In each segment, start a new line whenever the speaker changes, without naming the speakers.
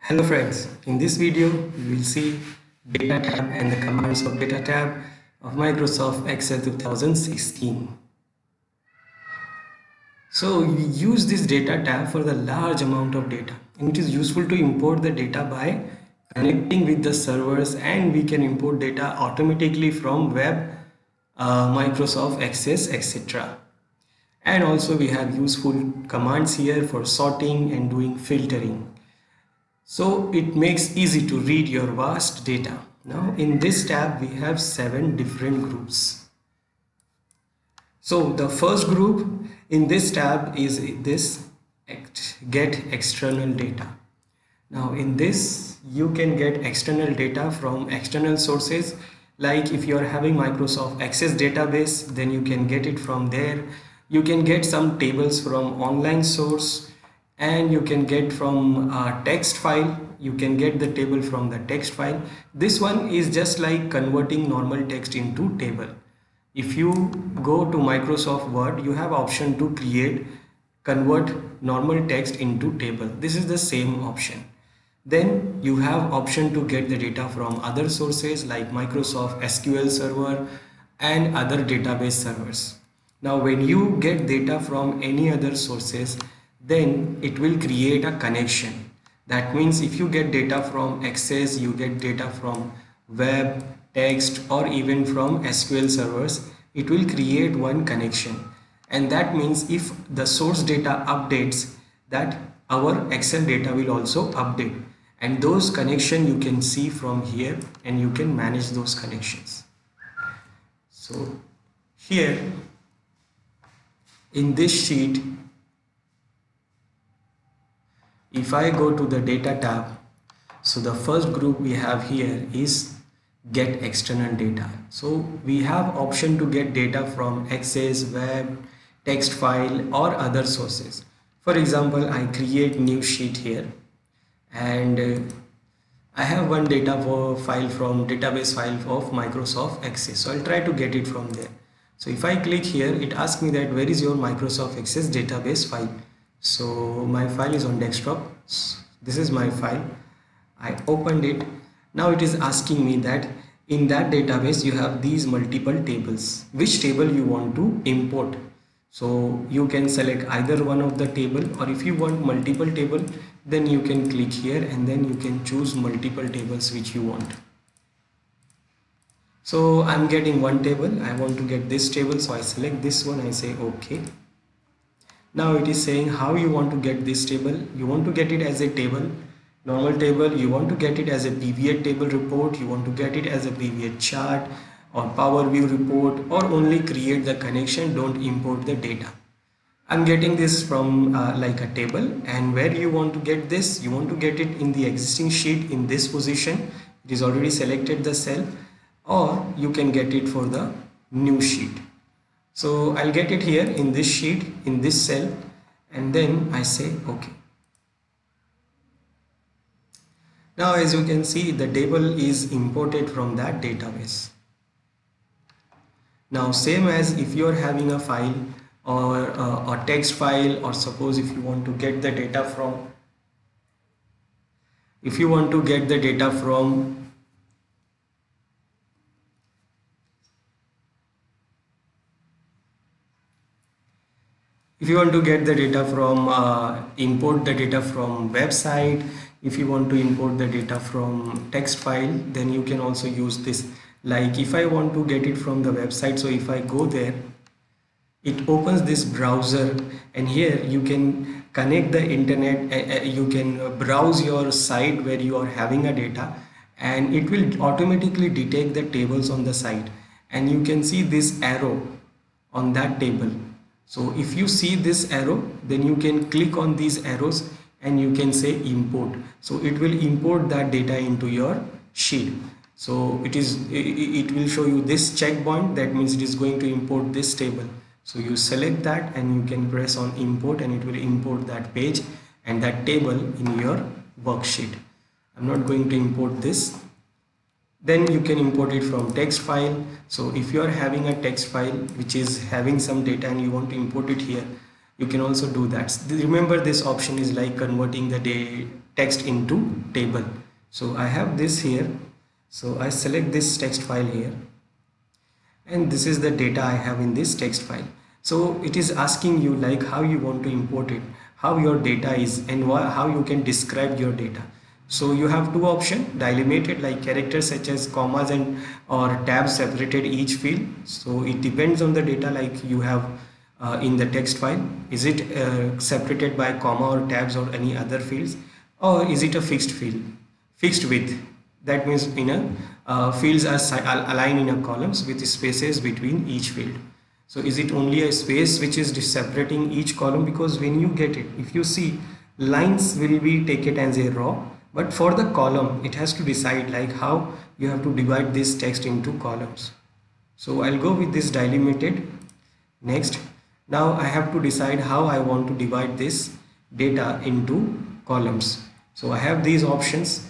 Hello friends, in this video we will see data tab and the commands of data tab of Microsoft Excel 2016. So we use this data tab for the large amount of data, and it is useful to import the data by connecting with the servers, and we can import data automatically from web, Microsoft Access, etc. And also we have useful commands here for sorting and doing filtering. So it makes easy to read your vast data. Now in this tab we have 7 different groups. So the first group in this tab is this get external data. Now in this you can get external data from external sources, like if you are having Microsoft Access database, then you can get it from there. You can get some tables from online source, and you can get from a text file. You can get the table from the text file. This one is just like converting normal text into table. If you go to Microsoft Word, you have option to convert normal text into table. This is the same option. Then you have option to get the data from other sources like Microsoft SQL Server and other database servers. Now when you get data from any other sources, then it will create a connection. That means if you get data from Access, you get data from web, text, or even from SQL servers, it will create one connection. And that means if the source data updates, that our Excel data will also update. And those connections you can see from here, and you can manage those connections. So here in this sheet, if I go to the data tab, so the first group we have here is get external data. So we have option to get data from Access, web, text file, or other sources. For example, I create new sheet here, and I have one file from database file of Microsoft Access. So I'll try to get it from there. So if I click here, it asks me that where is your Microsoft Access database file. So my file is on desktop. This is my file. I opened it. Now it is asking me that in that database you have these multiple tables. Which table you want to import? So you can select either one of the table, or if you want multiple table, then you can click here and then you can choose multiple tables which you want. So I'm getting one table. I want to get this table, so I select this one. I say okay. Now it is saying how you want to get this table. You want to get it as a table, normal table. You want to get it as a pivot table report. You want to get it as a pivot chart or Power View report, or only create the connection, don't import the data. I'm getting this from like a table. And where you want to get this, you want to get it in the existing sheet in this position. It is already selected the cell, or you can get it for the new sheet. So I'll get it here in this sheet, in this cell, and then I say okay. Now as you can see, the table is imported from that database. Now same as if you are having a file or a text file, or suppose if you want to get the data from, if you want to get the data from import the data from website, if you want to import the data from text file, then you can also use this. Like if I want to get it from the website, so if I go there, it opens this browser, and here you can connect the internet. You can browse your site where you are having a data, and it will automatically detect the tables on the site, and you can see this arrow on that table. So if you see this arrow, then you can click on these arrows and you can say import. So it will import that data into your sheet. So it will show you this checkpoint. That means it is going to import this table. So you select that and you can press on import, and it will import that page and that table in your worksheet. I'm not going to import this. Then you can import it from text file. So if you are having a text file which is having some data and you want to import it here, You can also do that. Remember, this option is like converting the text into table. So I have this here, so I select this text file here, and this is the data I have in this text file. So it is asking you like how you want to import it, how your data is, and how you can describe your data. So you have two options: delimited, like characters such as commas and or tabs separated each field. So it depends on the data like you have in the text file. Is it separated by comma or tabs or any other fields, or is it a fixed field, fixed width? That means in a fields are aligned in a columns with spaces between each field. So is it only a space which is separating each column? Because when you get it, if you see, lines will be taken as a raw, but for the column it has to decide like how you have to divide this text into columns. So I'll go with this delimited. Next, now I have to decide how I want to divide this data into columns. So I have these options.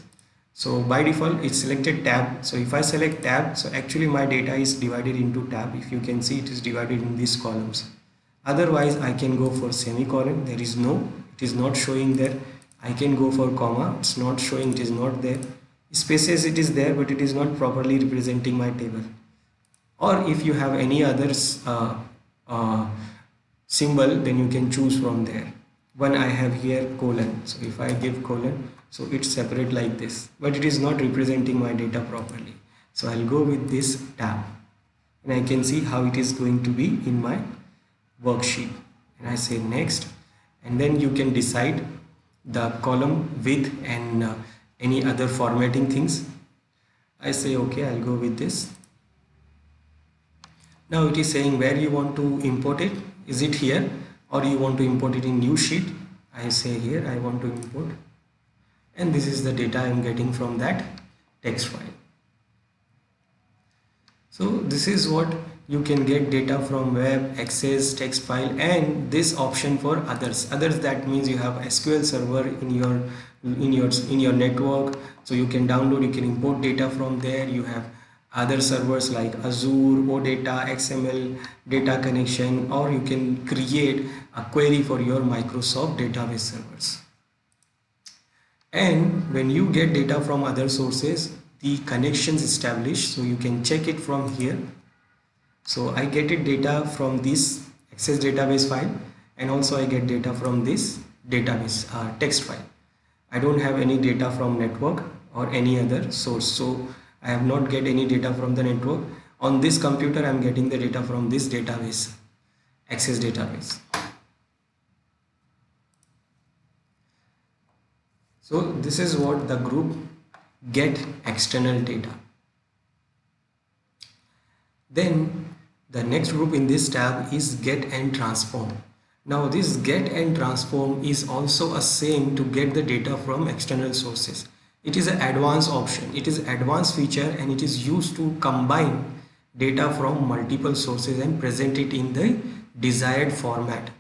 So by default it's selected tab. So if I select tab, so actually my data is divided into tab. If you can see, it is divided in these columns. Otherwise I can go for semicolon. There is no, it is not showing there. I can go for comma, it's not showing, it is not there. Spaces, it is there, but it is not properly representing my table. Or if you have any others symbol, then you can choose from there. One I have here colon, so if I give colon, so it's separate like this, but it is not representing my data properly. So I'll go with this tab, and I can see how it is going to be in my worksheet, and I say next, and then you can decide the column width and any other formatting things. I say okay, I'll go with this. Now it is saying where you want to import it. Is it here, or you want to import it in new sheet? I say here I want to import, and this is the data I am getting from that text file. So this is what you can get data from web, access, text file, and this option for others. That means you have SQL server in your network, so you can download, you can import data from there. You have other servers like Azure, OData, XML data connection, or you can create a query for your Microsoft database servers. And when you get data from other sources, the connections established, so you can check it from here. So I get it data from this Access database file, and also I get data from this database text file. I don't have any data from network or any other source, so I have not get any data from the network. On this computer I am getting the data from this database, Access database. So this is what the group get external data. Then the next group in this tab is get and transform. Now this get and transform is also a same to get the data from external sources. It is an advanced option, it is an advanced feature, and it is used to combine data from multiple sources and present it in the desired format.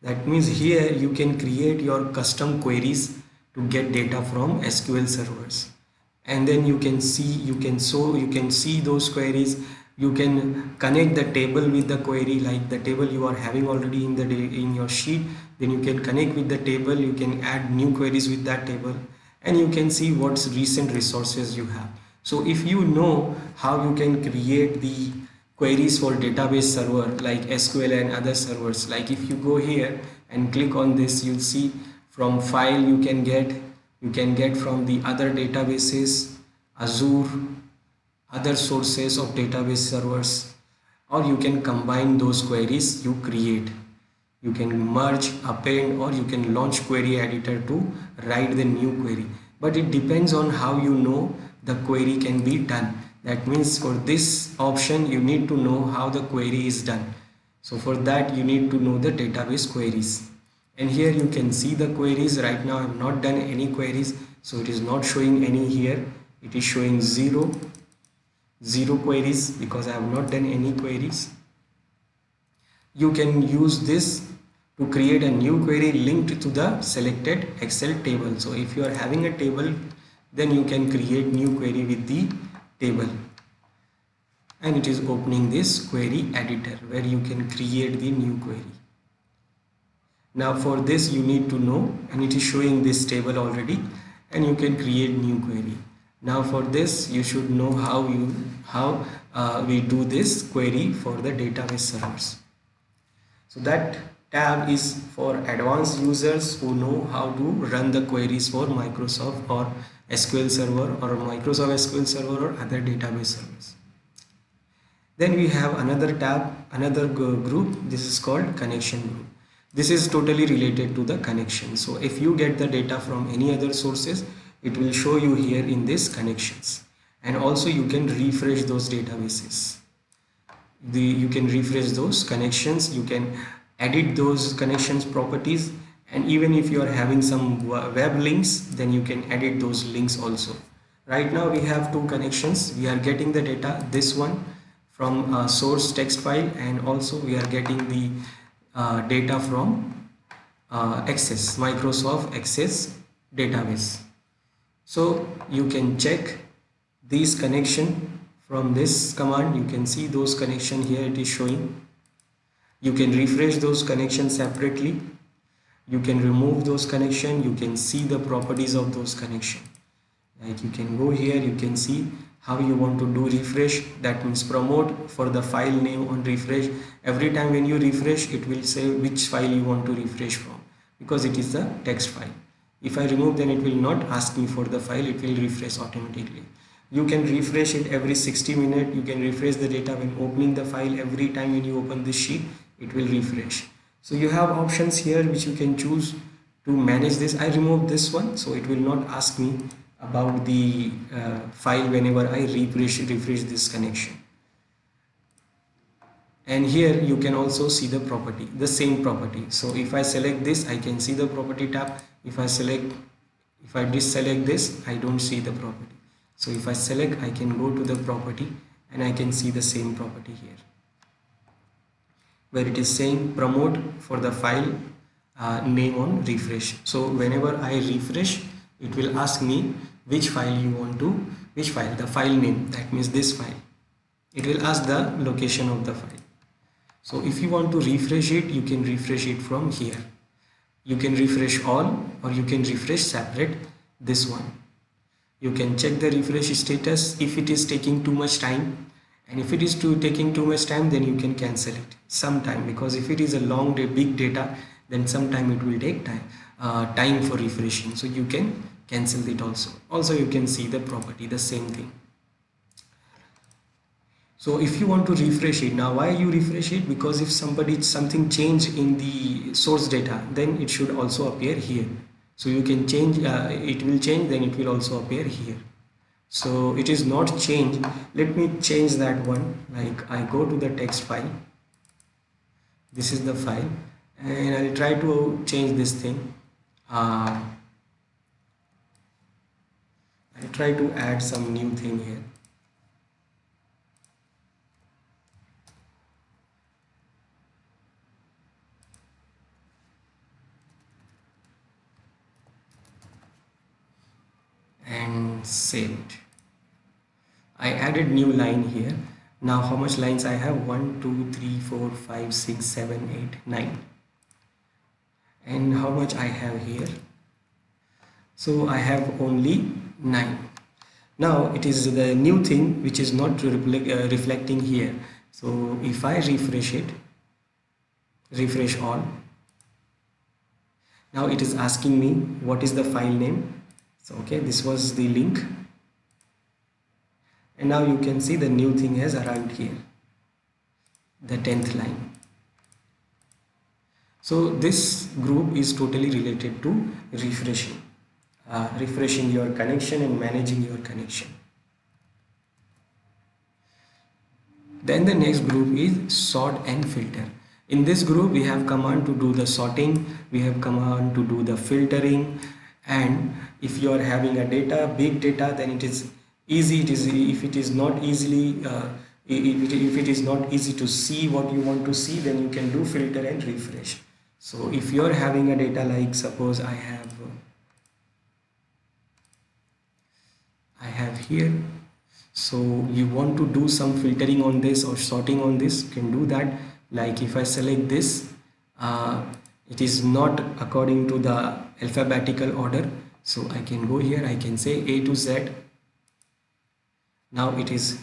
That means here you can create your custom queries to get data from SQL servers, and then you can see those queries. You can connect the table with the query, like the table you are having already in your sheet, then you can connect with the table, you can add new queries with that table, and you can see what's recent resources you have. So if you know how you can create the queries for database server like SQL and other servers, like if you go here and click on this, you'll see from file you can get from the other databases, Azure, other sources of database servers, or you can combine those queries you create. You can merge, append, or you can launch query editor to write the new query. But it depends on how you know the query can be done. That means for this option you need to know how the query is done. So for that you need to know the database queries. And here you can see the queries. Right now I have not done any queries, so it is not showing any here. It is showing zero queries because I have not done any queries. You can use this to create a new query linked to the selected Excel table. So if you are having a table, then you can create new query with the table, and it is opening this query editor where you can create the new query.
Now for this you need to know, and it is showing this table already, and you can create new query. Now for this you should know how we do this query for the database servers. So that tab is for advanced users who know how to run the queries for Microsoft or SQL Server or Microsoft SQL Server or other database servers. Then we have another tab, another group. This is called connection group. This is totally related to the connection. So if you get the data from any other sources, it will show you here in this connections. And also you can refresh those databases. You can refresh those connections, you can edit those connections properties, and even if you are having some web links, then you can edit those links also. Right now we have two connections. We are getting the data, this one from a source text file, and also we are getting the data from Access, Microsoft Access database. So you can check these connection from this command. You can see those connection here, it is showing. You can refresh those connections separately. You can remove those connection. You can see the properties of those connection. Like you can go here, you can see how you want to do refresh. That means promote for the file name on refresh. Every time when you refresh, it will say which file you want to refresh from, because it is the text file. If I remove, then it will not ask me for the file, it will refresh automatically. You can refresh it every 60 minutes. You can refresh the data when opening the file. Every time when you open this sheet, it will refresh. So you have options here which you can choose to manage this. I remove this one, so it will not ask me about the file whenever I refresh this connection. And here you can also see the property, the same property. So if I select this, I can see the property tab. If I deselect this, I don't see the property. So if I select, I can go to the property and I can see the same property here, where it is saying promote for the file name on refresh. So whenever I refresh, it will ask me which file you want to, which file, the file name, that means this file. It will ask the location of the file. So if you want to refresh it, you can refresh it from here. You can refresh all, or you can refresh separate this one. You can check the refresh status if it is taking too much time, and if it is taking too much time, then you can cancel it sometime, because if it is a long day, big data, then sometime it will take time for refreshing. So you can cancel it also. You can see the property, the same thing. So if you want to refresh it, now why you refresh it? Because if something changed in the source data, then it should also appear here. So you can change, it will change, then it will also appear here. So it is not changed. Let me change that one. Like I go to the text file. This is the file, and I'll try to change this thing. I'll try to add some new thing here. And save it. I added new line here. Now how much lines I have? 1 2 3 4 5 6 7 8 9. And how much I have here? So I have only 9. Now it is the new thing which is not reflecting here. So if I refresh it, refresh all, now it is asking me what is the file name. So okay, this was the link, and now you can see the new thing has arrived here, the 10th line. So this group is totally related to refreshing your connection and managing your connection. Then the next group is sort and filter. In this group we have command to do the sorting, we have command to do the filtering, and if you are having a big data, then it is easy. If it is not easily if it is not easy to see what you want to see, then you can do filter and refresh. So if you are having a data, like suppose I have here, so you want to do some filtering on this or sorting on this, you can do that. Like if I select this,
it is not according to the alphabetical order. So I can go here, I can say A to Z. Now it is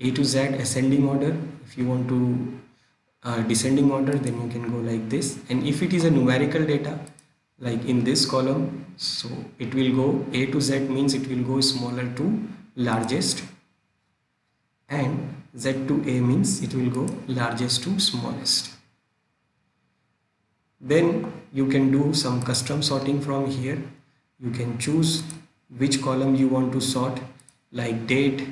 A to Z ascending order. If you want to descending order, then you can go like this. And if it is a numerical data, like in this column, so it will go A to Z, means it will go smaller to largest, and Z to A means it will go largest to smallest. Then you can do some custom sorting from here. You can choose which column you want to sort, like date,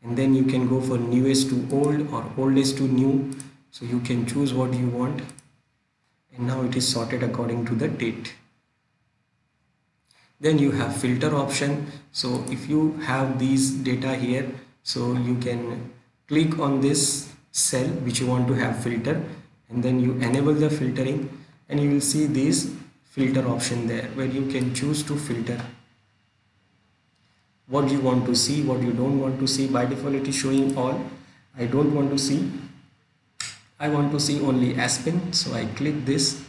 and then you can go for newest to old or oldest to new. So you can choose what you want, and now it is sorted according to the date. Then you have filter option. So if you have these data here, so you can click on this cell which you want to have filter, and then you enable the filtering, and you will see this filter option there where you can choose to filter what you want to see, what you don't want to see. By default it is showing all. I don't want to see, I want to see only Aspen, so I click this.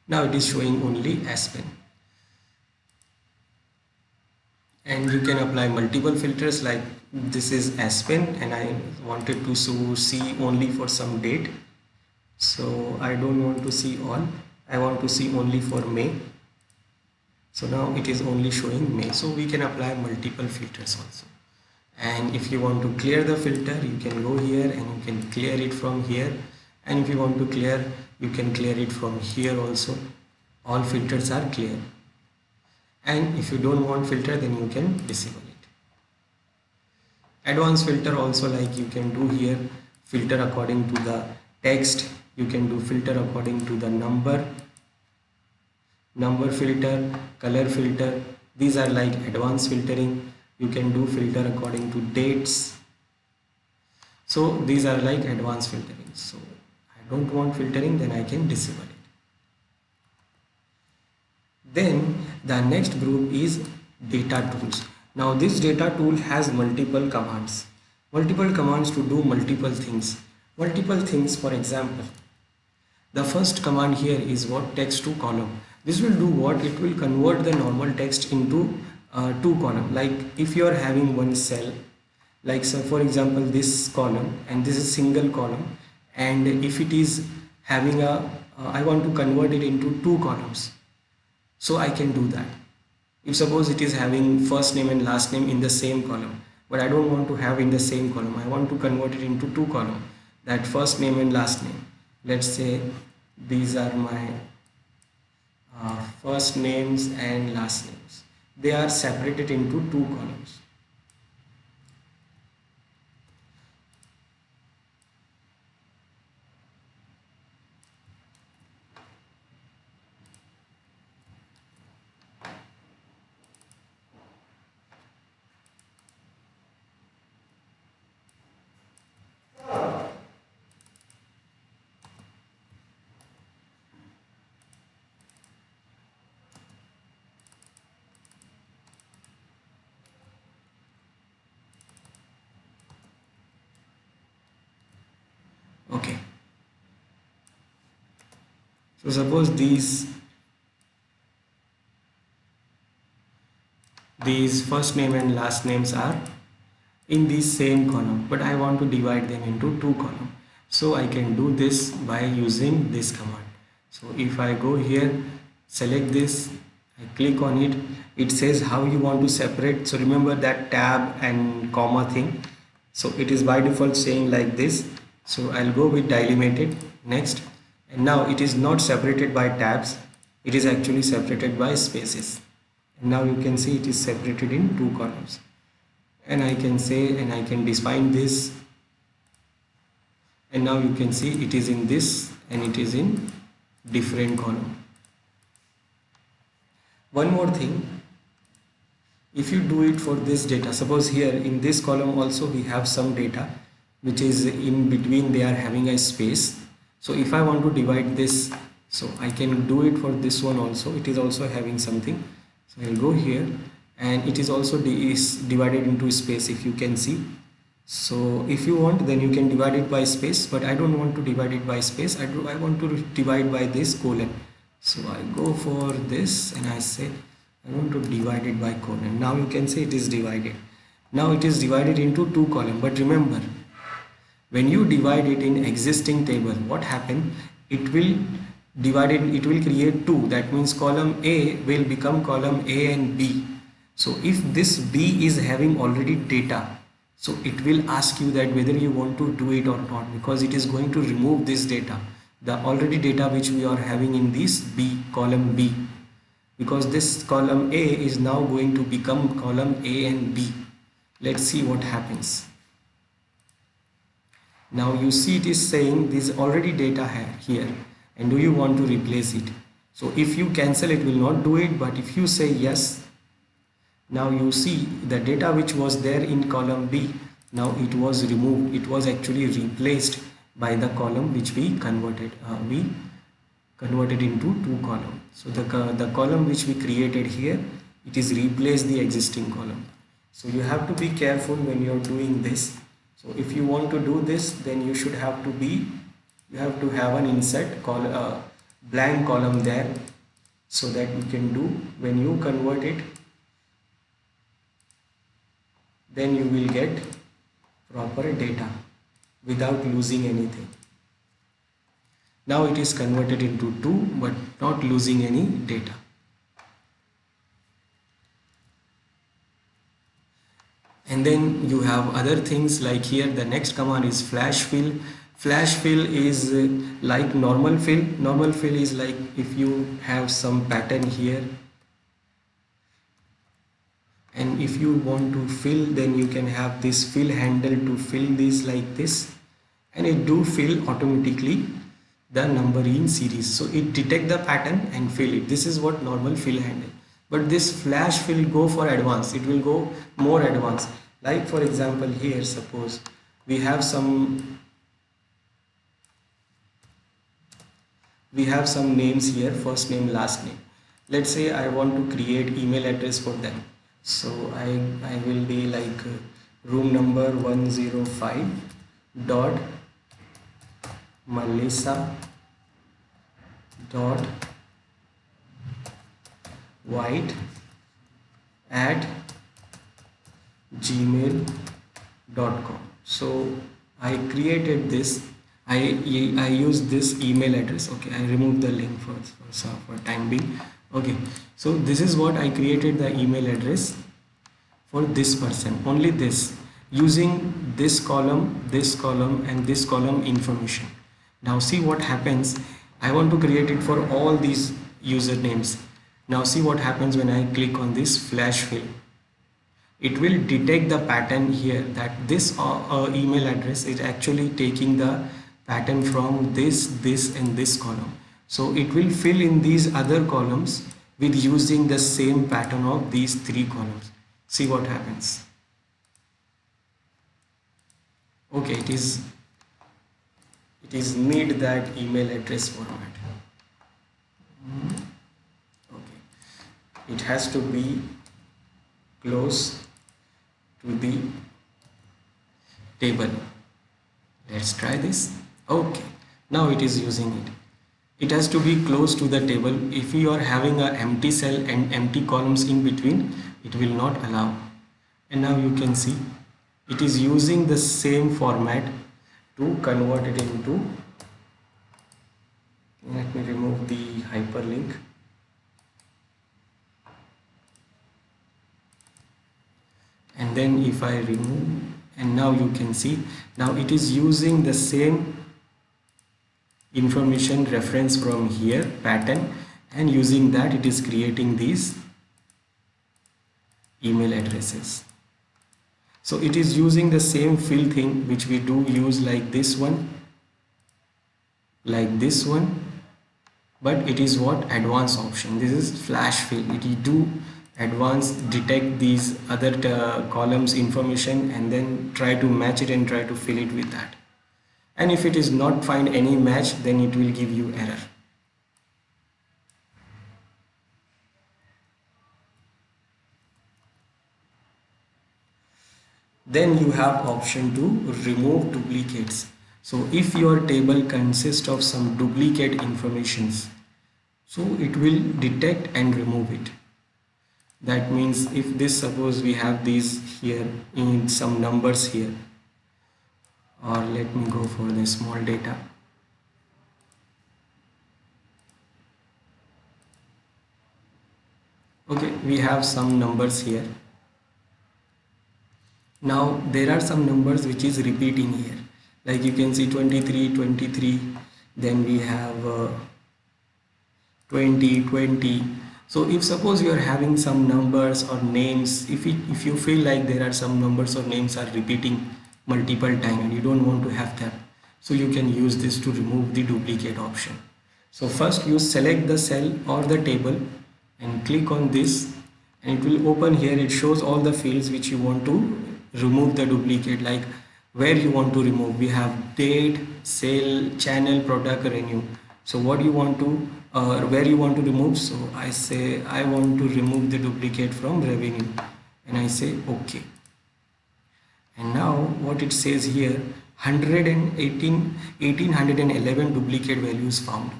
Now it is showing only Aspen. And you can apply multiple filters, like this is Aspen and I wanted to see only for some date, so I don't want to see all, I want to see only for May. So now it is only showing May. So we can apply multiple filters also. And if you want to clear the filter, you can go here and you can clear it from here. And if you want to clear, you can clear it from here also. All filters are clear. And if you don't want filter, then you can disable it. Advanced filter also, like you can do here filter according to the text, you can do filter according to the number filter, color filter. These are like advanced filtering. You can do filter according to dates. So these are like advanced filtering. So I don't want filtering, then I can disable it. Then the next group is data tools. Now this data tool has multiple commands to do multiple things. For example, the first command here is what? Text to column. This will do what? It will convert the normal text into two column. Like if you are having one cell, like so for example this column, and this is single column, and if it is having a I want to convert it into two columns, so I can do that. If suppose it is having first name and last name in the same column, but I don't want to have in the same column, I want to convert it into two column, that first name and last name. Let's say these are my first names and last names. They are separated into two columns. Okay, so suppose these first name and last names are in the same column, but I want to divide them into two columns. So I can do this by using this command. So if I go here, select this, I click on it, it says how you want to separate. So remember that tab and comma thing, so it is by default saying like this. So I'll go with delimited, next, and now it is not separated by tabs, it is actually separated by spaces. And now you can see it is separated in two columns. And I can say, and I can define this, and now you can see it is in this and it is in different column. One more thing, if you do it for this data, suppose here in this column also we have some data which is in between, they are having a space. So if I want to divide this, so I can do it for this one also, it is also having something. So I'll go here, and it is also is divided into space, if you can see. So if you want, then you can divide it by space, but I don't want to divide it by space. I want to divide by this colon. So I go for this and I say I want to divide it by colon. Now you can say it is divided. Now it is divided into two columns, but remember, when you divide it in existing table, what happen? It will divide it, it will create two. That means column A will become column A and B. So if this B is having already data, so it will ask you that whether you want to do it or not, because it is going to remove this data, the already data which we are having in this B, column B, because this column A is now going to become column A and B. Let's see what happens. Now you see it is saying this already data here, and do you want to replace it? So if you cancel, it will not do it, but if you say yes, now you see the data which was there in column B, now it was removed. It was actually replaced by the column which we converted into two columns. So the column which we created here, it is replaced the existing column. So you have to be careful when you're doing this. So if you want to do this, then you have to have an insert blank column there, so that you can do, when you convert it, then you will get proper data without losing anything. Now it is converted into 2, but not losing any data. And then you have other things like here, the next command is flash fill. Flash fill is like normal fill. Normal fill is like if you have some pattern here, and if you want to fill, then you can have this fill handle to fill this like this, and it do fill automatically the number in series. So it detect the pattern and fill it. This is what normal fill handle. But this flash fill go for advanced. It will go more advanced. Like for example here, suppose we have some names here, first name, last name. Let's say I want to create email address for them. So I will be like room number 105 dot Melissa dot white at gmail.com. So I created this. I use this email address. Okay, I removed the link for time being. Okay, so this is what I created, the email address for this person, only this, using this column, and this column information. Now see what happens. I want to create it for all these usernames. Now see what happens when I click on this flash fill. It will detect the pattern here, that this email address is actually taking the pattern from this and this column. So it will fill in these other columns with using the same pattern of these three columns. See what happens. Okay, it is need that email address format. Okay, it has to be close to the table. Let's try this. Okay, now it is using it. It has to be close to the table. If you are having an empty cell and empty columns in between, it will not allow. And now you can see it is using the same format to convert it into, let me remove the hyperlink. And then if I remove, and now you can see, now it is using the same information reference from here, pattern, and using that it is creating these email addresses. So it is using the same fill thing which we do use, like this one, but it is what advanced option. This is flash fill. It do advanced detect these other columns information and then try to match it and try to fill it with that. And if it is not find any match, then it will give you error. then you have option to remove duplicates. So if your table consists of some duplicate informations, so it will detect and remove it. That means if this, suppose we have these here in some numbers here, or let me go for the small data. Okay, we have some numbers here. Now there are some numbers which is repeating here, like you can see 23, 23, then we have 20, 20. So if suppose you are having some numbers or names, if you feel like there are some numbers or names are repeating multiple time and you don't want to have that, so you can use this to remove the duplicate option. So first you select the cell or the table and click on this, and it will open here. It shows all the fields which you want to remove the duplicate, like where you want to remove. We have date, sale, channel, product, renew. So what you want to where you want to remove. So I say I want to remove the duplicate from revenue, and I say OK. And now what it says here, 1811 duplicate values found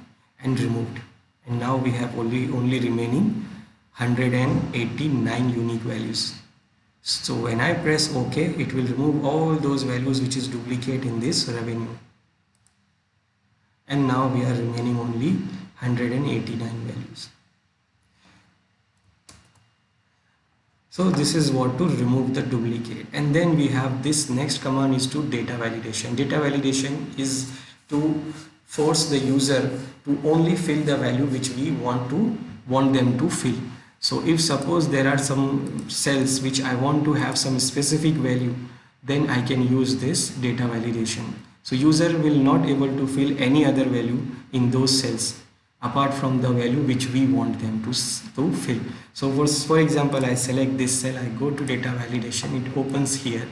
and removed, and now we have only remaining 189 unique values. So when I press OK, it will remove all those values which is duplicate in this revenue, and now we are remaining only 189 values. So this is what to remove the duplicate. And then we have this next command is to data validation. Data validation is to force the user to only fill the value which we want them to fill. So if suppose there are some cells which I want to have some specific value, then I can use this data validation. So user will not able to fill any other value in those cells apart from the value which we want them to fill. So for example, I select this cell, I go to data validation, it opens here.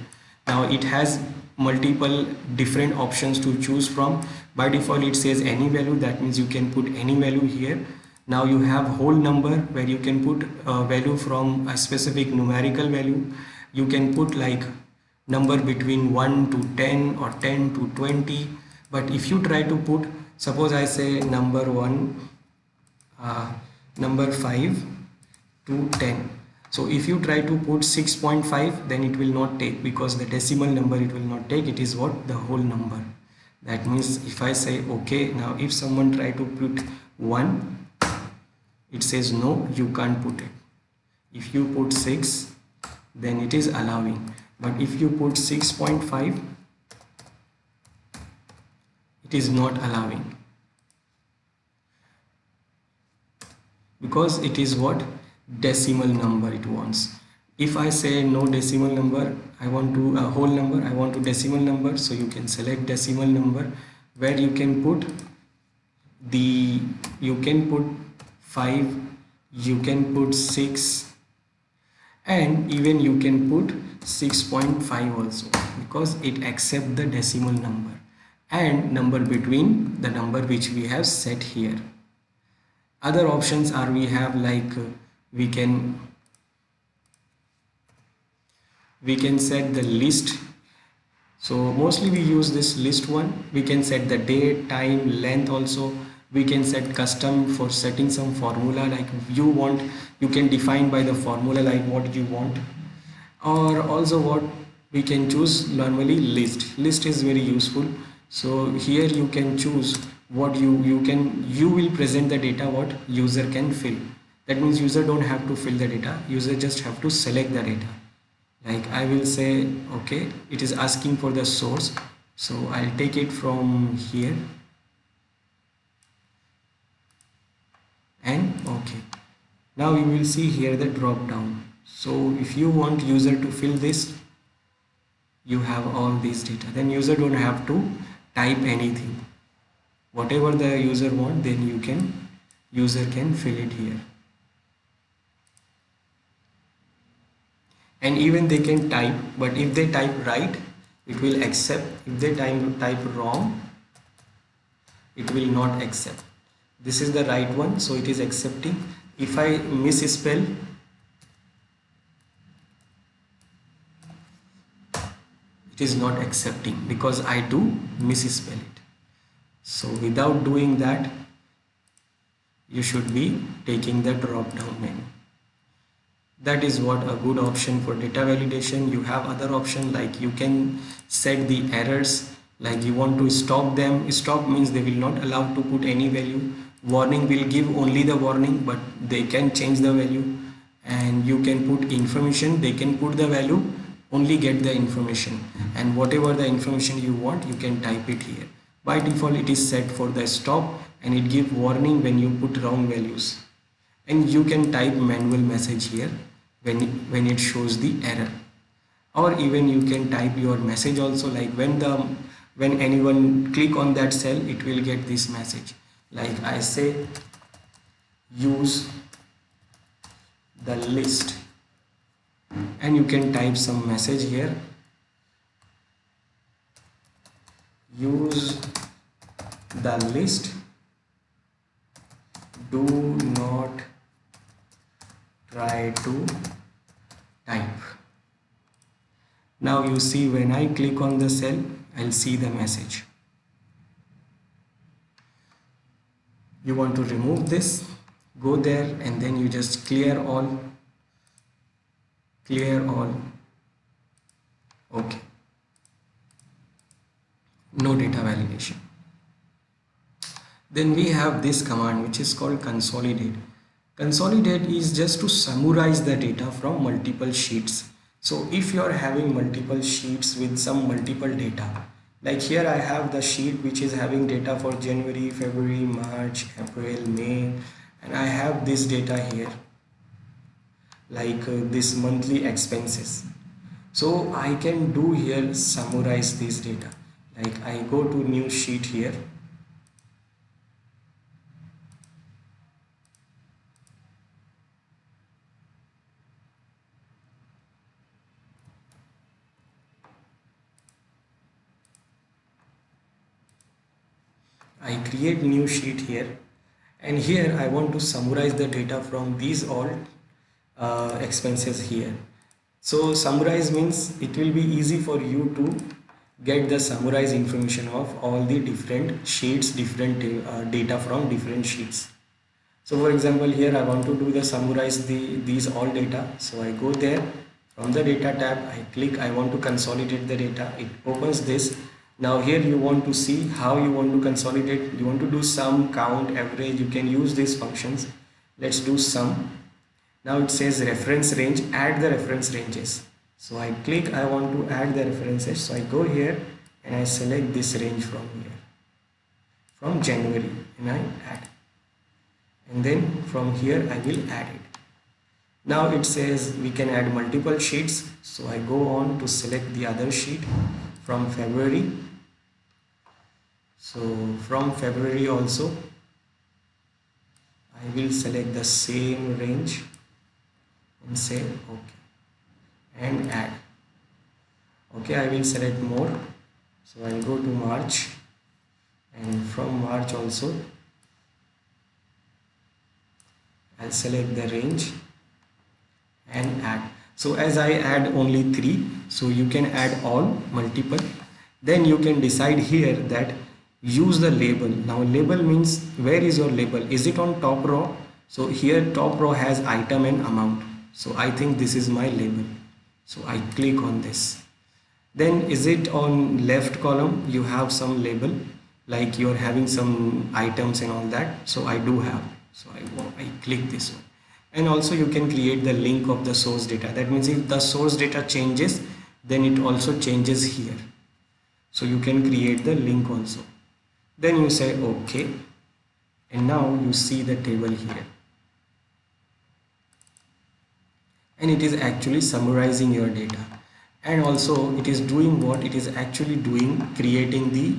Now it has multiple different options to choose from. By default it says any value, that means you can put any value here. Now you have whole number where you can put a value from a specific numerical value. You can put like number between 1 to 10 or 10 to 20. But if you try to put, suppose I say number 5 to 10. So if you try to put 6.5, then it will not take, because the decimal number it will not take. It is what? The whole number. That means if I say OK, now if someone try to put 1, it says no, you can't put it. If you put 6, then it is allowing. But if you put 6.5, it is not allowing, because it is what? Decimal number it wants. If I say no decimal number, I want to a whole number, I want to decimal number, so you can select decimal number, where you can put 5, you can put 6, and even you can put 6.5 also, because it accepts the decimal number and number between the number which we have set here. Other options are, we have like we can set the list. So mostly we use this list one. We can set the date, time, length also. We can set custom for setting some formula, like you can define by the formula like what you want. Or also what we can choose, normally list is very useful. So here you can choose what you will present the data what user can fill. That means user don't have to fill the data, user just have to select the data. Like I will say okay, it is asking for the source, so I'll take it from here and okay. Now you will see here the drop down. So if you want user to fill this, you have all these data, then user don't have to type anything. Whatever the user want, then user can fill it here. And even they can type, but if they type right, it will accept. If they type wrong, it will not accept. This is the right one, so it is accepting. If I misspell, it is not accepting because I do misspell it. So without doing that, you should be taking the drop down menu. That is what a good option for data validation. You have other option, like you can set the errors, like you want to stop them. Stop means they will not allow to put any value. Warning will give only the warning, but they can change the value. And you can put information, they can put the value, only get the information, and whatever the information you want you can type it here. By default it is set for the stop, and it give warning when you put wrong values. And you can type manual message here when it shows the error, or even you can type your message also, like when anyone click on that cell, it will get this message, like I say use the list, and you can type some message here, use the list, do not try to type. Now you see when I click on the cell, I'll see the message. You want to remove this, go there and then you just clear all, okay, no data validation. Then we have this command which is called consolidate. Consolidate is just to summarize the data from multiple sheets. So if you are having multiple sheets with some multiple data, like here I have the sheet which is having data for January, February, March, April, May, and I have this data here, like this monthly expenses. So I can do here summarize this data, like I go to new sheet here, I create new sheet here, and here I want to summarize the data from these all expenses here. So summarize means it will be easy for you to get the summarized information of all the different sheets, different data from different sheets. So for example, here I want to do the summarize these all data. So I go there, from the data tab I click, I want to consolidate the data, it opens this. Now here you want to see how you want to consolidate, you want to do sum, count, average, you can use these functions. Let's do sum. Now it says reference range, add the reference ranges. So I click, I want to add the references. So I go here and I select this range from here, from January, and I add. And then from here I will add it. Now it says we can add multiple sheets. So I go on to select the other sheet from February. So from February also I will select the same range and say okay and add. Okay, I will select more. So I'll go to March, and from March also I'll select the range and add. So as I add only 3, so you can add all multiple. Then you can decide here that use the label. Now label means where is your label? Is it on top row? So here top row has item and amount. So I think this is my label. So I click on this. Then is it on left column? You have some label, like you're having some items and all that. So I do have. So I click this one. And also you can create the link of the source data. That means if the source data changes, then it also changes here. So you can create the link also. Then you say okay, and now you see the table here, and it is actually summarizing your data. And also it is doing what it is actually doing, creating the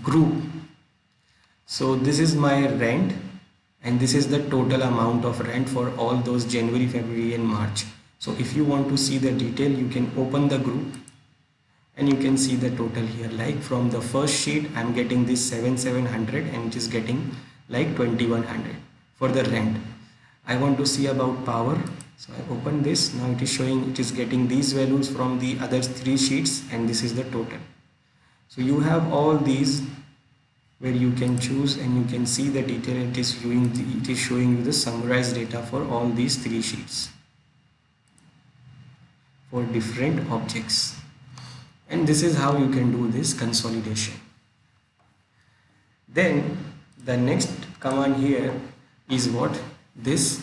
group. So this is my rent, and this is the total amount of rent for all those January, February and March. So if you want to see the detail, you can open the group and you can see the total here. Like from the first sheet I'm getting this 7,700 and it is getting like 2,100 for the rent. I want to see about power. So I open this. Now it is showing, it is getting these values from the other 3 sheets, and this is the total. So you have all these where you can choose and you can see the detail. It is showing you the summarized data for all these 3 sheets for different objects. And this is how you can do this consolidation. Then the next command here is what? This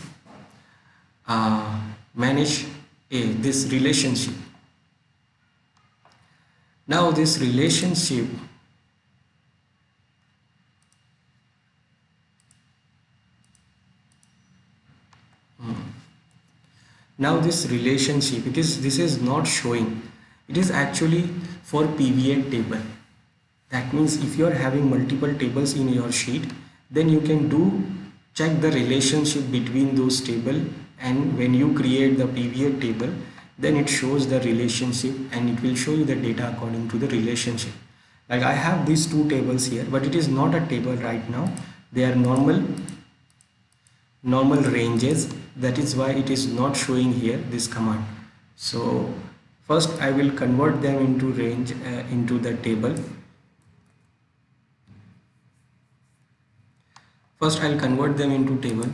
manage this relationship. Now this relationship, this is not showing. It is actually for pivot table. That means if you are having multiple tables in your sheet, then you can check the relationship between those tables, and when you create the pivot table, then it shows the relationship and it will show you the data according to the relationship. Like I have these 2 tables here, but it is not a table right now. They are normal ranges. That is why it is not showing here this command. So first I will convert them into range, into the table. First I'll convert them into table.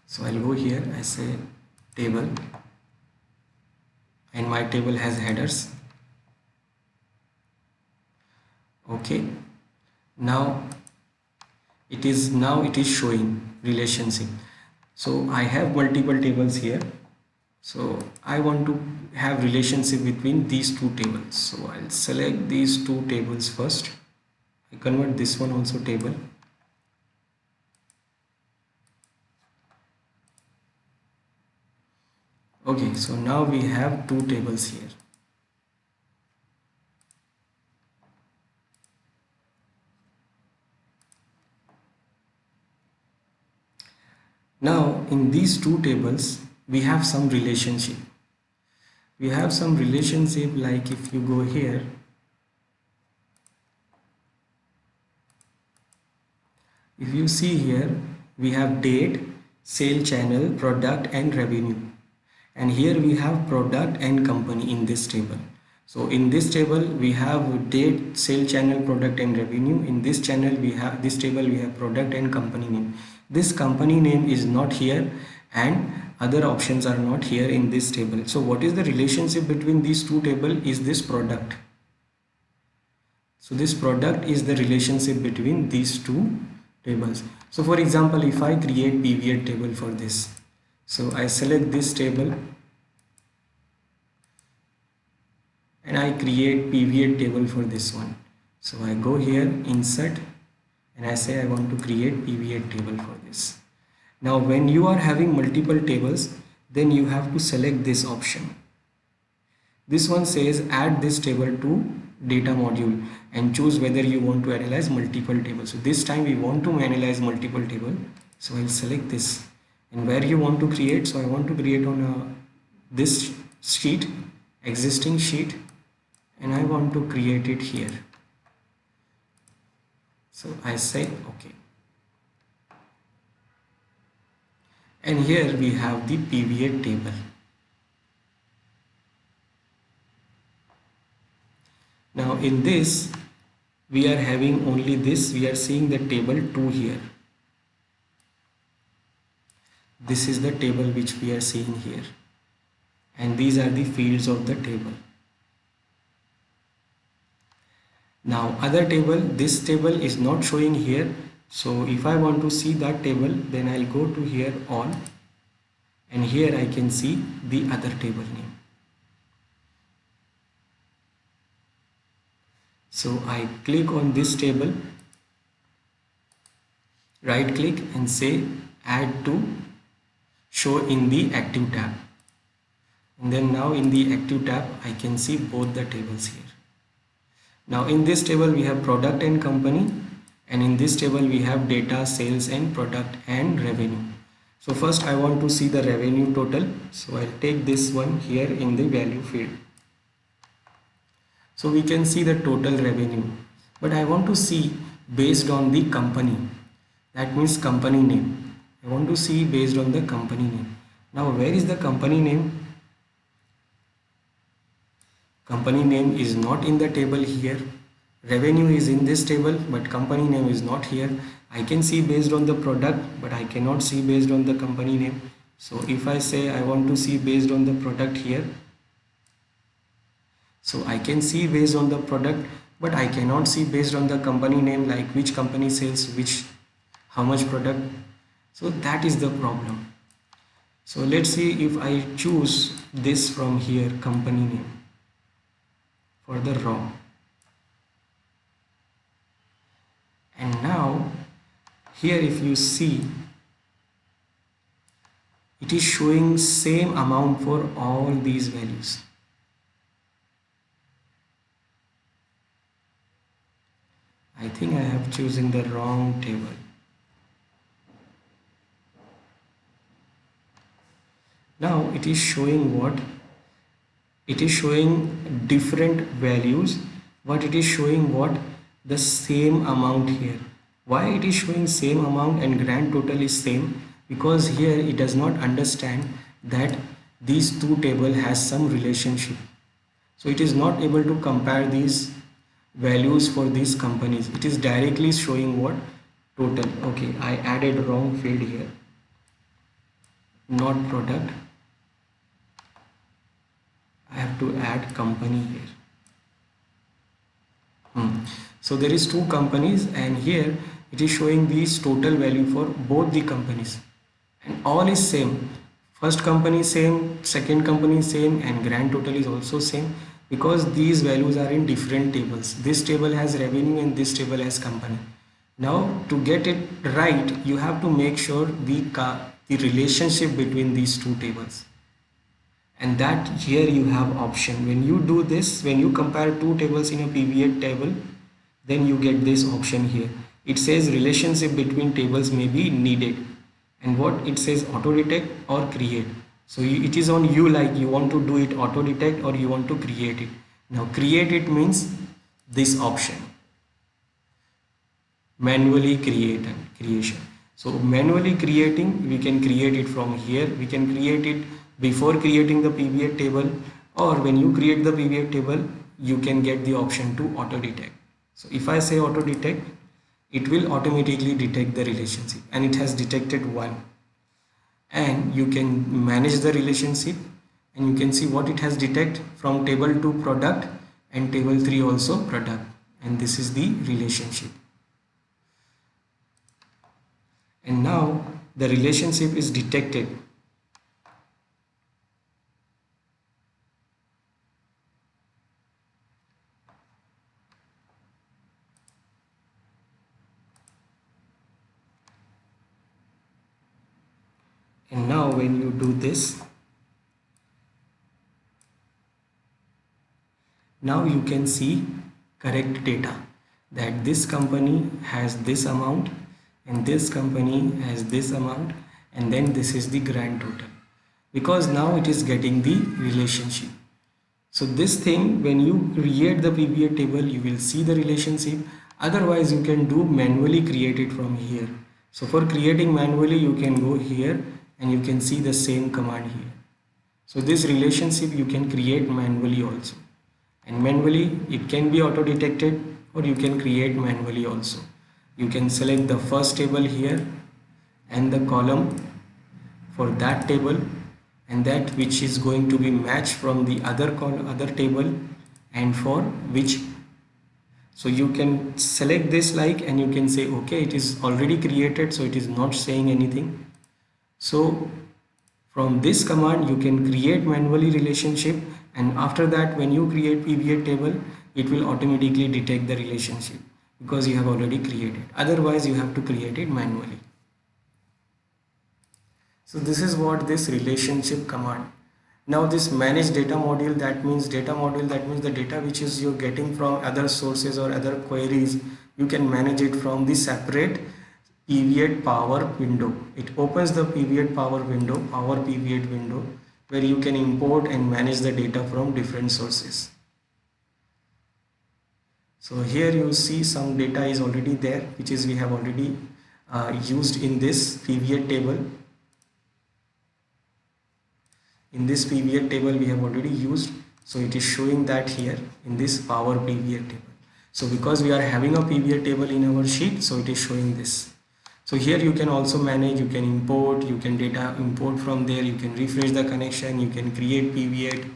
So I'll go here, I say table, and my table has headers. Okay, now it is showing relationship. So I have multiple tables here, so I want to have relationship between these 2 tables. So I'll select these 2 tables first. I convert this one also table. Okay, so now we have 2 tables here. Now in these 2 tables we have some relationship. Like if you go here, if you see here, we have date, sale channel, product and revenue. And here we have product and company in this table. So in this table we have date, sale channel, product and revenue. In this table we have product and company name. This company name is not here and other options are not here in this table. So what is the relationship between these 2 tables? Is this product. So this product is the relationship between these 2 tables. So for example, if I create pivot table for this, so I select this table and I create pivot table for this one. So I go here, insert, and I say I want to create pivot table for this. Now when you are having multiple tables, then you have to select this option. This one says add this table to data module and choose whether you want to analyze multiple tables. So this time we want to analyze multiple table, so I'll select this. And where you want to create, so I want to create on this sheet, existing sheet, and I want to create it here. So I say okay, and here we have the pivot table. Now in this we are having only this, we are seeing the table 2 here. This is the table which we are seeing here, and these are the fields of the table. Now other table, this table is not showing here. So if I want to see that table, then I'll go to here all, and here I can see the other table name. So I click on this table, right click and say add to show in the active tab, and then now in the active tab I can see both the tables here. Now in this table we have product and company, and in this table we have data, sales and product and revenue. So first I want to see the revenue total, so I'll take this one here in the value field. So we can see the total revenue, but I want to see based on the company, that means company name. I want to see based on the company name. Now where is the company name? Company name is not in the table here. Revenue is in this table, but company name is not here. I can see based on the product, but I cannot see based on the company name. So if I say I want to see based on the product here, so I can see based on the product, but I cannot see based on the company name, like which company sells which, how much product. So that is the problem. So let's see if I choose this from here, company name, for the raw. And now here if you see, it is showing same amount for all these values. I think I have chosen the wrong table. Now it is showing what? It is showing different values, but it is showing what? The same amount here. Why it is showing same amount and grand total is same? Because here it does not understand that these two table has some relationship. So it is not able to compare these values for these companies. It is directly showing what? Total. Okay, I added wrong field here. Not product. I have to add company here. So there is two companies, and here it is showing these total value for both the companies, and all is same. First company same, second company same, and grand total is also same, because these values are in different tables. This table has revenue and this table has company. Now to get it right, you have to make sure the relationship between these two tables, and that here you have option. When you do this, when you compare two tables in a pivot table, then you get this option here. It says relationship between tables may be needed, and what it says, auto detect or create. So it is on you, like you want to do it auto detect or you want to create it. Now create it means this option, manually create and creation. So manually creating, we can create it from here. We can create it before creating the pivot table, or when you create the pivot table, you can get the option to auto detect. So if I say auto detect, it will automatically detect the relationship, and it has detected one. And you can manage the relationship, and you can see what it has detect from table 2 product and table 3 also product, and this is the relationship. And now the relationship is detected. And now when you do this, now you can see correct data, that this company has this amount and this company has this amount, and then this is the grand total, because now it is getting the relationship. So this thing, when you create the pivot table, you will see the relationship. Otherwise you can do manually create it from here. So for creating manually, you can go here and you can see the same command here. So this relationship you can create manually also, and manually it can be auto detected, or you can create manually also. You can select the first table here and the column for that table, and that which is going to be matched from the other table, and for which. So you can select this like, and you can say okay, it is already created, so it is not saying anything. So from this command you can create manually relationship, and after that when you create pivot table, it will automatically detect the relationship, because you have already created. Otherwise you have to create it manually. So this is what this relationship command. Now this manage data module, that means the data which is you're getting from other sources or other queries, you can manage it from the separate pivot power window. It opens the pivot power window, power pivot window, where you can import and manage the data from different sources. So here you see some data is already there, which is we have already used in this pivot table. in this pivot table we have already used, so it is showing that here in this power pivot table. So because we are having a pivot table in our sheet, so it is showing this. So here you can also manage, you can import, you can data import from there, you can refresh the connection, you can create pivot,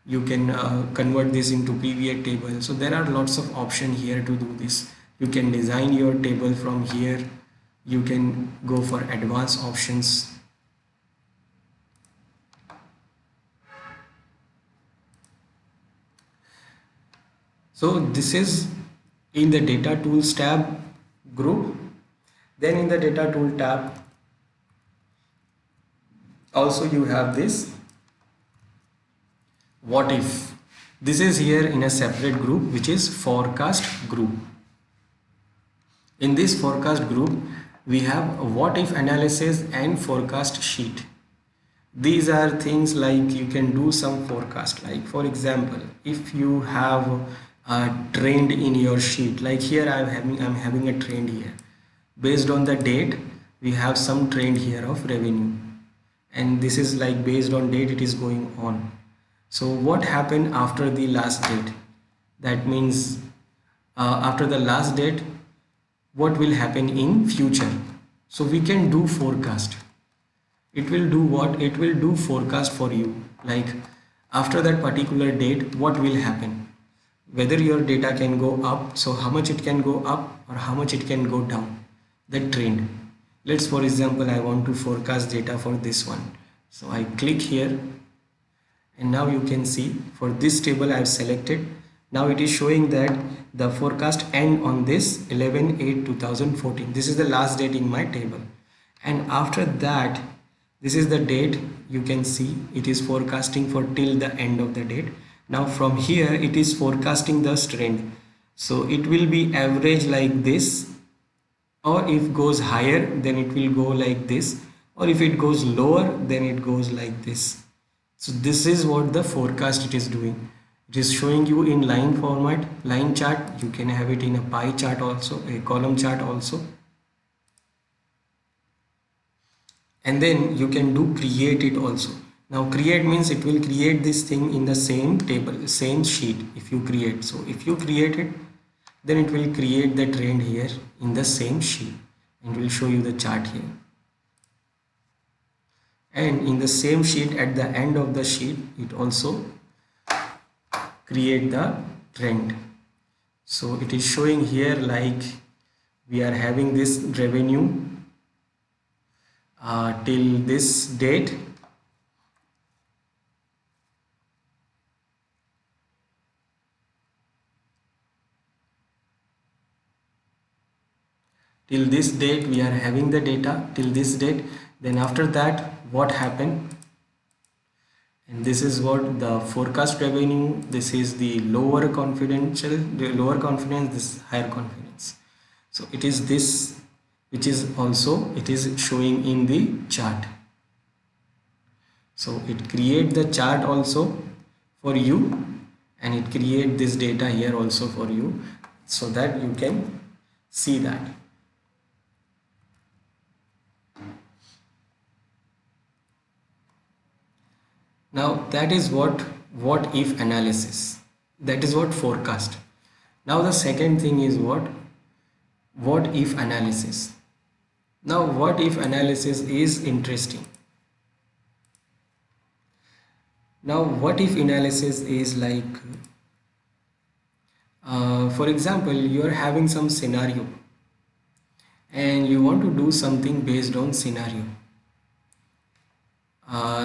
you can convert this into pivot table. So there are lots of options here to do this. You can design your table from here, you can go for advanced options. So this is in the data tools tab group. Then in the data tool tab also you have this what if. This is here in a separate group, which is forecast group. In this forecast group we have a what if analysis and forecast sheet. These are things like you can do some forecast, like for example if you have a trend in your sheet, like here I'm having a trend here. Based on the date we have some trend here of revenue, and this is like based on date it is going on. So what happened after the last date? That means after the last date what will happen in future. So we can do forecast. It will do what? It will do forecast for you, like after that particular date what will happen, whether your data can go up, so how much it can go up or how much it can go down, the trend. Let's for example I want to forecast data for this one, so I click here and now you can see for this table I have selected. Now it is showing that the forecast end on this 11/8/2014. This is the last date in my table, and after that this is the date. You can see it is forecasting for till the end of the date. Now from here it is forecasting the trend, so it will be average like this, or if goes higher then it will go like this, or if it goes lower then it goes like this. So this is what the forecast it is doing. It is showing you in line format, line chart. You can have it in a pie chart also, a column chart also. And then you can do create it also. Now create means it will create this thing in the same table, same sheet if you create. So if you create it, then it will create the trend here in the same sheet and will show you the chart here. And in the same sheet at the end of the sheet it also create the trend. So it is showing here like we are having this revenue till this date, till this date we are having the data till this date. Then after that what happened, and this is what the forecast revenue, this is the lower confidential, the lower confidence, this higher confidence. So it is this which is also it is showing in the chart. So it create the chart also for you, and it create this data here also for you, so that you can see that. Now that is what if analysis, that is what forecast. Now the second thing is what if analysis. Now what if analysis is interesting. Now what if analysis is like for example you are having some scenario and you want to do something based on scenario.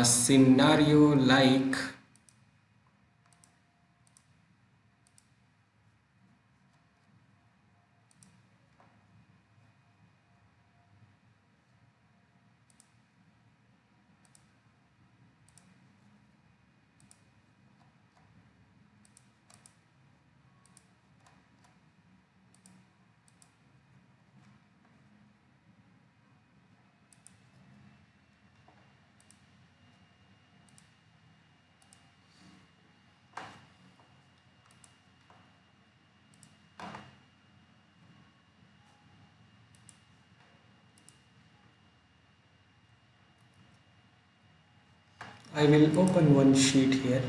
Scenario like I will open one sheet here.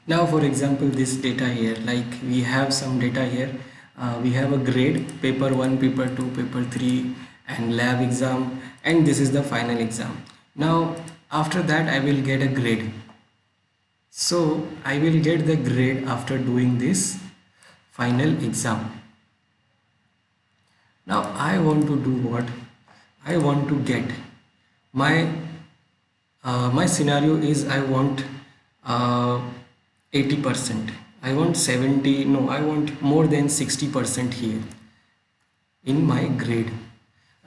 Now for example, this data here, like we have some data here. We have a grade, paper 1, paper 2, paper 3 and lab exam, and this is the final exam. Now after that I will get a grade. So I will get the grade after doing this final exam. Now I want to do what? I want to get my my scenario is I want 80%. I want 70, no, I want more than 60% here in my grade.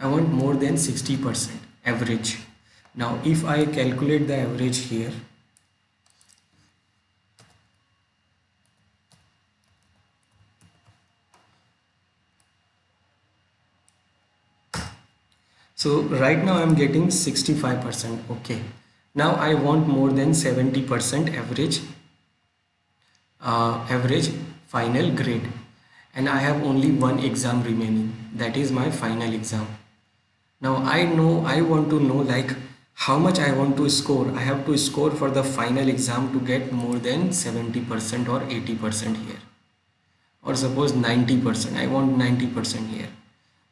I want more than 60% average. Now if I calculate the average here, so right now I'm getting 65%. Okay, now I want more than 70% average average final grade, and I have only one exam remaining, that is my final exam. Now I want to know like how much I want to score. I have to score for the final exam to get more than 70% or 80% here, or suppose 90%. I want 90% here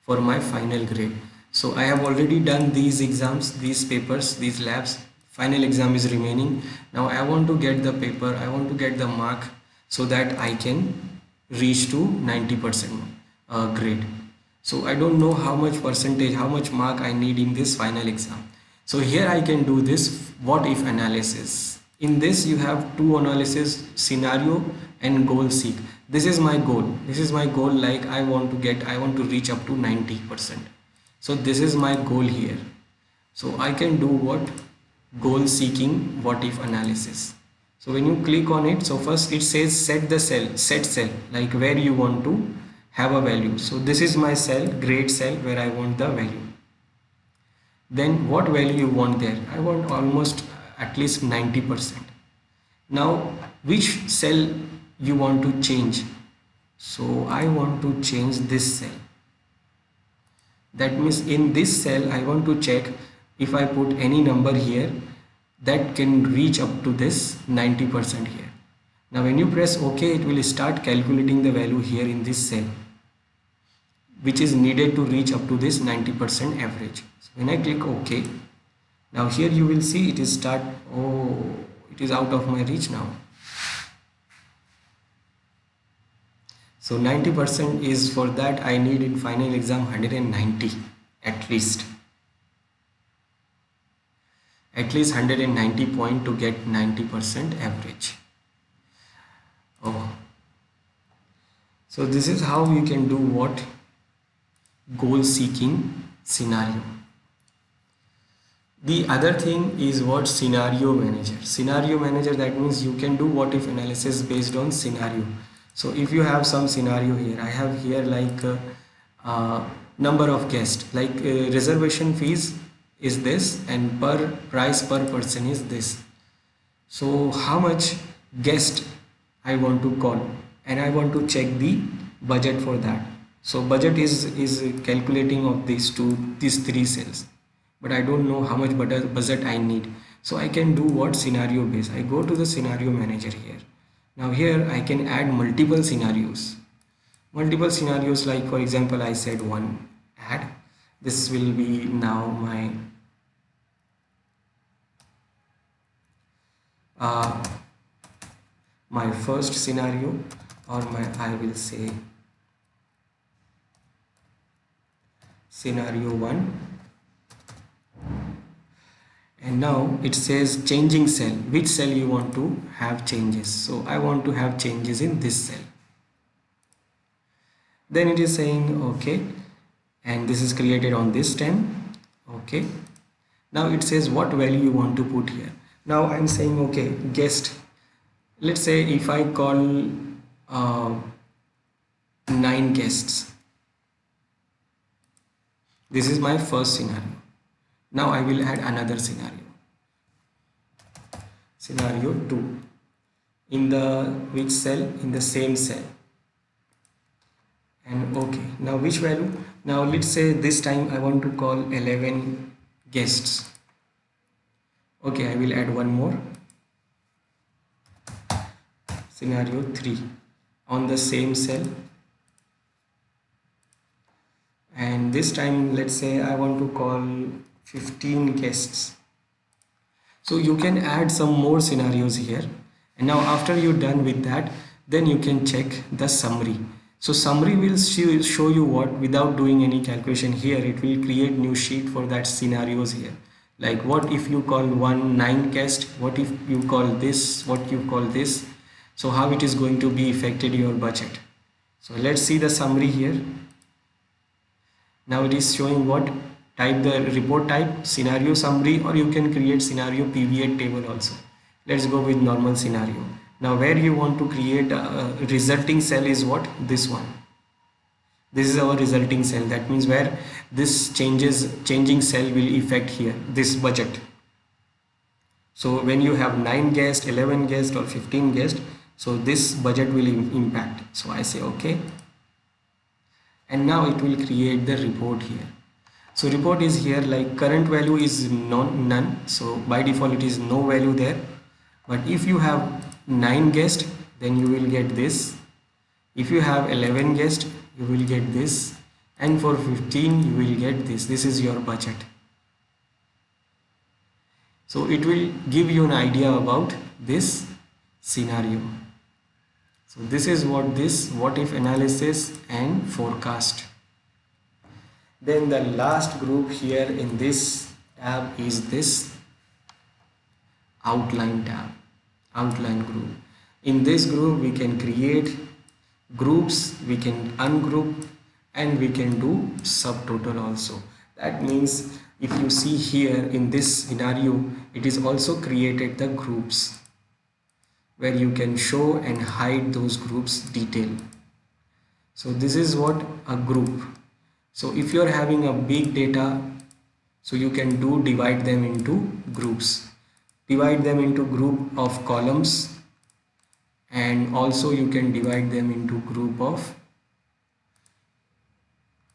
for my final grade. So I have already done these exams, these papers, these labs. Final exam is remaining. Now I want to get the paper, I want to get the mark so that I can reach to 90% grade. So I don't know how much percentage, how much mark I need in this final exam. So here I can do this what if analysis. In this you have two analysis, scenario and goal seek. This is my goal. This is my goal, like I want to reach up to 90%. So this is my goal here. So I can do what? Goal seeking what if analysis. So when you click on it, so first it says set cell, like where you want to have a value. So this is my cell, grade cell, where I want the value. Then what value you want there? I want almost at least 90%. Now which cell you want to change? So I want to change this cell. That means in this cell I want to check if I put any number here that can reach up to this 90% here. Now when you press OK, it will start calculating the value here in this cell, which is needed to reach up to this 90% average. So when I click OK, now here you will see it is start, oh, it is out of my reach now. So 90% is, for that I need in final exam 190 at least. At least 190 point to get 90% average. Oh. So this is how you can do what? Goal seeking scenario. The other thing is what? Scenario manager. Scenario manager, that means you can do what if analysis based on scenario. So if you have some scenario here, I have here like number of guests, like reservation fees is this and per price per person is this. So how much guest I want to call, and I want to check the budget for that. So budget is calculating of these three cells, but I don't know how much budget I need. So I can do what? Scenario based. I go to the scenario manager here. Now here I can add multiple scenarios. Multiple scenarios, like for example I said one, add. This will be now my first scenario, or I will say scenario 1. And now it says changing cell, which cell you want to have changes. So I want to have changes in this cell. Then it is saying okay, and this is created on this stem. Okay, now it says what value you want to put here. Now I'm saying okay, guest, let's say if I call 9 guests, this is my first scenario. Now I will add another scenario. scenario 2 in the which cell, in the same cell. And okay, now which value? Now let's say this time I want to call 11 guests. Okay, I will add one more, scenario 3 on the same cell, and this time let's say I want to call 15 guests. So you can add some more scenarios here, and now after you're done with that, then you can check the summary. So summary will show you what, without doing any calculation here, it will create new sheet for that scenarios here. Like what if you call 9 guest, what if you call this, what you call this, so how it is going to be affected your budget. So let's see the summary here. Now it is showing what type, the report type scenario summary, or you can create scenario PV8 table also. Let's go with normal scenario. Now where you want to create a resulting cell is what, this one. This is our resulting cell. That means where this changing cell will affect here this budget. So when you have 9 guests, 11 guests or 15 guests, so this budget will impact. So I say okay, and now it will create the report here. So report is here, like current value is none, so by default it is no value there. But if you have 9 guests, then you will get this. If you have 11 guests, you will get this, and for 15 you will get this. This is your budget. So it will give you an idea about this scenario. So this is what this what if analysis and forecast. Then the last group here in this tab is this outline tab, outline group. In this group we can create groups, we can ungroup, and we can do subtotal also. That means if you see here in this scenario, it is also created the groups where you can show and hide those groups detail. So this is what a group. So if you are having a big data, so you can divide them into groups, divide them into group of columns, and also you can divide them into group of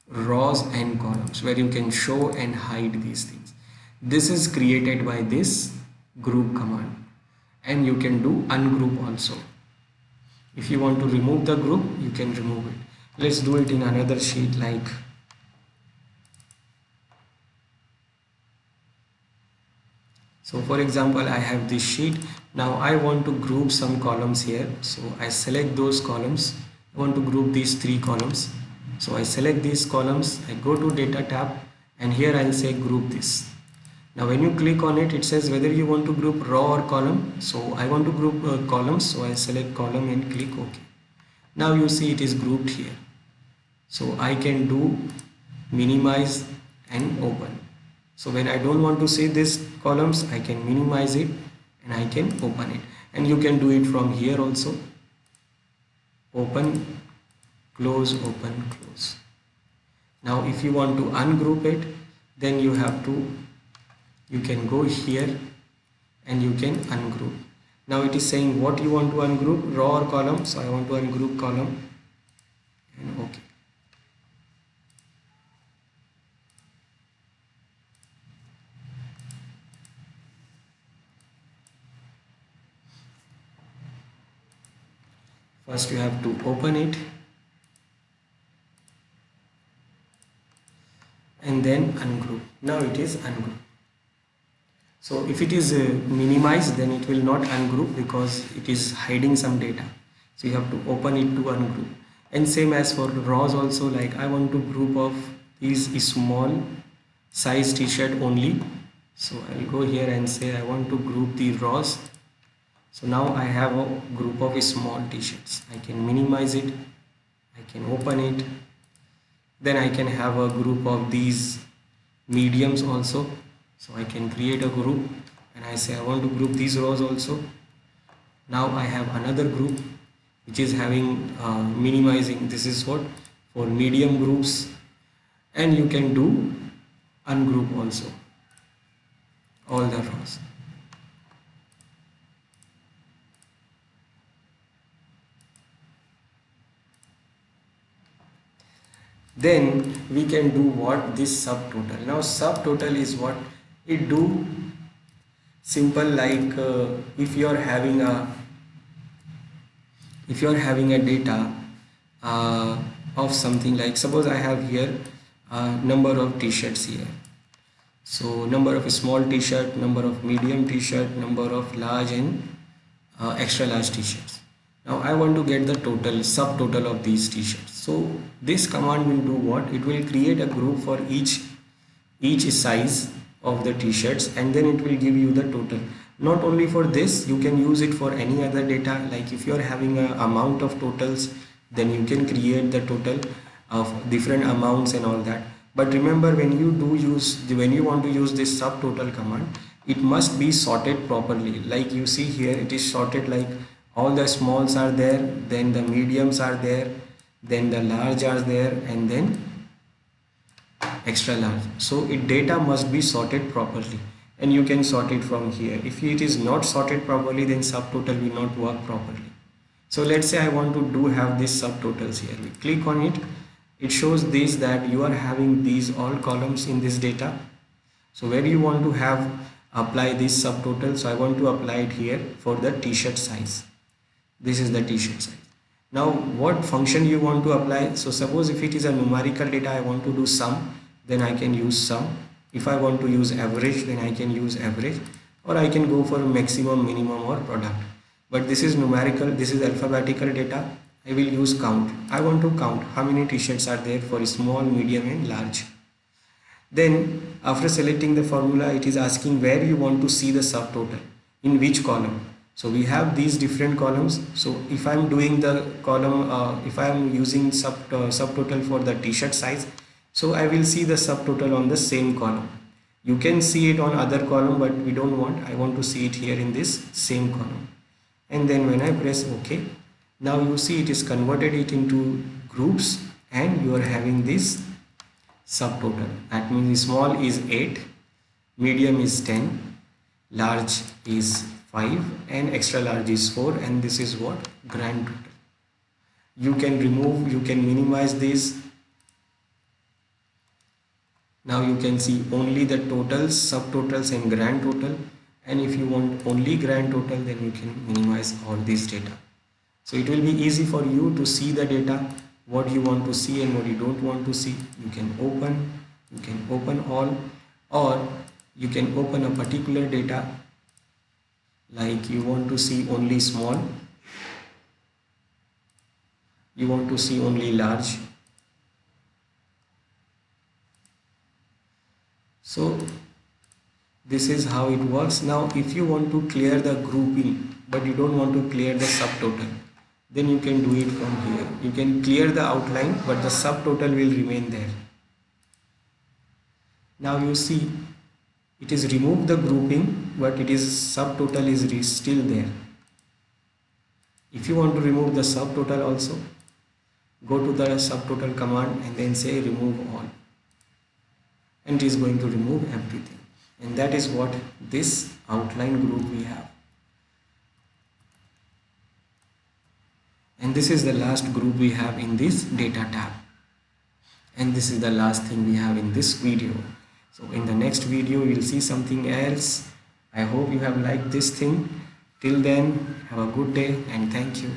rows and columns where you can show and hide these things. This is created by this group command, and you can do ungroup also. If you want to remove the group, you can remove it. Let's do it in another sheet. Like so for example, I have this sheet. Now I want to group some columns here, so I select those columns. I want to group these 3 columns, so I select these columns, I go to data tab, and here I'll say group this. Now when you click on it, it says whether you want to group row or column. So I want to group columns, so I select column and click OK. Now you see it is grouped here, so I can do minimize and open. So when I don't want to see these columns, I can minimize it and I can open it, and you can do it from here also. Open, close, open, close. Now if you want to ungroup it, then you can go here and you can ungroup. Now it is saying what you want to ungroup, row or column. So I want to ungroup column, and OK. First you have to open it and then ungroup. Now it is ungroup. So if it is minimized, then it will not ungroup because it is hiding some data. So you have to open it to ungroup. And same as for rows also, like I want to group of these small size t-shirt only. So I'll go here and say I want to group the rows. So now I have a group of small t-shirts. I can minimize it, I can open it. Then I can have a group of these mediums also. So I can create a group and I say I want to group these rows also. Now I have another group which is having minimizing. This is what for medium groups, and you can do ungroup also all the rows. Then we can do what? This subtotal. Now subtotal is what it do. Simple, like if you are having a data of something, like suppose I have here number of t-shirts here. So number of small t-shirt, number of medium t-shirt, number of large and extra large t-shirts. Now I want to get the total subtotal of these t-shirts. So this command will do what? It will create a group for each size of the t-shirts, and then it will give you the total. Not only for this, you can use it for any other data. Like if you are having a amount of totals, then you can create the total of different amounts and all that. But remember, when you want to use this subtotal command, it must be sorted properly. Like you see here, it is sorted like all the smalls are there, then the mediums are there, then the large are there, and then extra large. So data must be sorted properly, and you can sort it from here. If it is not sorted properly, then subtotal will not work properly. So let's say I want to have these subtotals here. We click on it. It shows this, that you are having these all columns in this data. So where you want to apply this subtotal, so I want to apply it here for the t-shirt size. This is the t-shirt size. Now what function you want to apply? So suppose if it is a numerical data, I want to do sum, then I can use sum. If I want to use average, then I can use average, or I can go for maximum, minimum, or product. But this is numerical, this is alphabetical data. I will use count. I want to count how many t-shirts are there for small, medium, and large. Then after selecting the formula, it is asking where you want to see the subtotal, in which column. So we have these different columns. So if I am doing the column, if I am using subtotal for the t-shirt size, so I will see the subtotal on the same column. You can see it on other column, but we don't want. I want to see it here in this same column. And then when I press OK, now you see it is converted it into groups, and you are having this subtotal. That means small is 8, medium is 10, large is 5, and extra large is 4, and this is what? Grand total. You can remove, you can minimize this. Now you can see only the totals, subtotals, and grand total. And if you want only grand total, then you can minimize all these data. So it will be easy for you to see the data, what you want to see and what you don't want to see. You can open all, or you can open a particular data, like you want to see only small, you want to see only large. So this is how it works. Now if you want to clear the grouping, but you don't want to clear the subtotal, then you can do it from here. You can clear the outline, but the subtotal will remain there. Now you see it is removed the grouping, but it is subtotal is still there. If you want to remove the subtotal also, go to the subtotal command and then say remove all, and it is going to remove everything. And that is what this outline group we have. And this is the last group we have in this data tab. And this is the last thing we have in this video. So in the next video, you will see something else. I hope you have liked this thing. Till then, have a good day and thank you.